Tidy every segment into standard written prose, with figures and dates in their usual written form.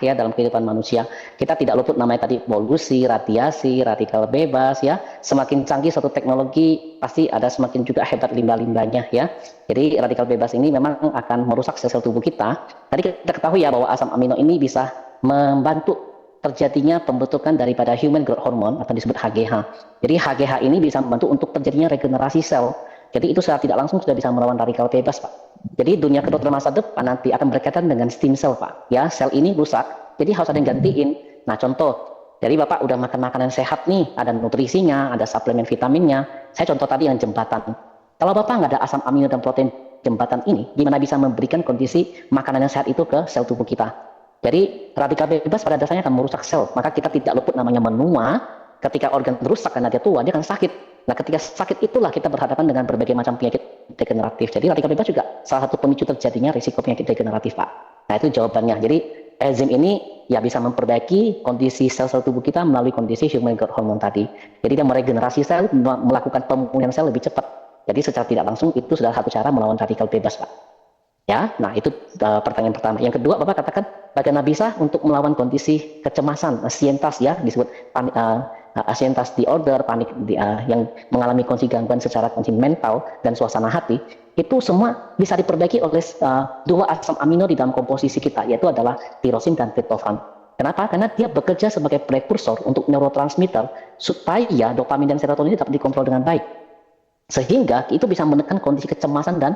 ya dalam kehidupan manusia. Kita tidak luput namanya tadi polusi, radiasi, radikal bebas ya. Semakin canggih suatu teknologi pasti ada semakin juga hebat limbah-limbahnya ya. Jadi radikal bebas ini memang akan merusak sel-sel tubuh kita. Tadi kita ketahui ya bahwa asam amino ini bisa membantu terjadinya pembentukan daripada human growth hormone atau disebut HGH. Jadi HGH ini bisa membantu untuk terjadinya regenerasi sel. Jadi itu secara tidak langsung sudah bisa melawan radikal bebas, Pak. Jadi dunia kedokteran masa depan nanti akan berkaitan dengan stem cell, Pak. Ya, sel ini rusak, jadi harus ada yang gantiin. Nah, contoh, jadi Bapak udah makan makanan sehat nih, ada nutrisinya, ada suplemen vitaminnya. Saya contoh tadi yang jembatan. Kalau Bapak nggak ada asam amino dan protein jembatan ini, gimana bisa memberikan kondisi makanan yang sehat itu ke sel tubuh kita? Jadi radikal bebas pada dasarnya akan merusak sel, maka kita tidak luput namanya menua. Ketika organ rusak karena dia tua, dia akan sakit. Nah, ketika sakit itulah kita berhadapan dengan berbagai macam penyakit degeneratif. Jadi radikal bebas juga salah satu pemicu terjadinya risiko penyakit degeneratif, Pak. Nah, itu jawabannya. Jadi enzim ini ya bisa memperbaiki kondisi sel-sel tubuh kita melalui kondisi human growth hormone tadi. Jadi dia meregenerasi sel, melakukan pemulihan sel lebih cepat. Jadi secara tidak langsung itu sudah satu cara melawan radikal bebas, Pak. Ya, nah itu pertanyaan pertama. Yang kedua, Bapak katakan bagaimana bisa untuk melawan kondisi kecemasan, anxietas ya, disebut anxiety disorder, panik yang mengalami kondisi gangguan secara kondisi mental dan suasana hati, itu semua bisa diperbaiki oleh dua asam amino di dalam komposisi kita, yaitu adalah tirosin dan tryptophan. Kenapa? Karena dia bekerja sebagai prekursor untuk neurotransmitter supaya dopamin dan serotonin dapat dikontrol dengan baik. Sehingga itu bisa menekan kondisi kecemasan dan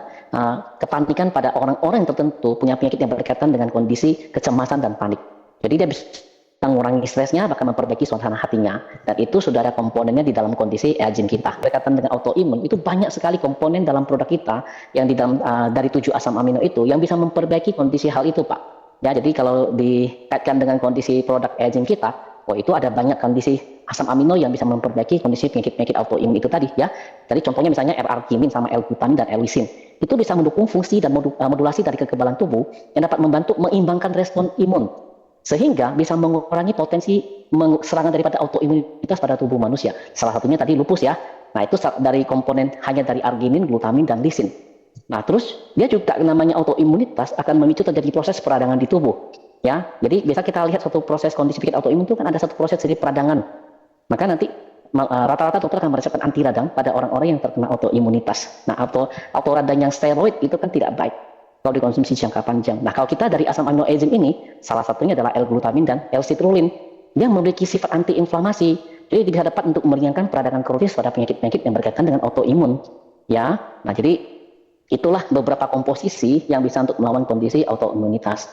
kepanikan pada orang-orang yang tertentu punya penyakit yang berkaitan dengan kondisi kecemasan dan panik. Jadi dia bisa mengurangi stresnya, bahkan memperbaiki suasana hatinya. Dan itu sudah ada komponennya di dalam kondisi enzim kita. Berkaitan dengan autoimun, itu banyak sekali komponen dalam produk kita yang di dalam dari 7 asam amino itu yang bisa memperbaiki kondisi hal itu, Pak. Ya, jadi kalau dikaitkan dengan kondisi produk enzim kita, itu ada banyak kondisi asam amino yang bisa memperbaiki kondisi penyakit-penyakit autoimun itu tadi ya. Jadi contohnya misalnya R-arginin sama L-glutamin dan L-lisin. Itu bisa mendukung fungsi dan modulasi dari kekebalan tubuh yang dapat membantu mengimbangkan respon imun sehingga bisa mengurangi potensi serangan daripada autoimunitas pada tubuh manusia. Salah satunya tadi lupus ya. Nah, itu dari komponen hanya dari arginin, glutamin, dan lisin. Nah, terus dia juga namanya autoimunitas akan memicu terjadi proses peradangan di tubuh. Ya, jadi biasa kita lihat satu proses kondisi penyakit autoimun itu kan ada satu proses dari peradangan. Maka nanti rata-rata dokter akan meresepkan anti radang pada orang-orang yang terkena autoimunitas. Nah, auto radang yang steroid itu kan tidak baik kalau dikonsumsi jangka panjang. Nah, kalau kita dari asam amino enzim ini, salah satunya adalah L-glutamin dan L-citrulline. Dia memiliki sifat anti-inflamasi. Jadi bisa dapat untuk meringankan peradangan kronis pada penyakit-penyakit yang berkaitan dengan autoimun. Ya, nah jadi itulah beberapa komposisi yang bisa untuk melawan kondisi autoimunitas.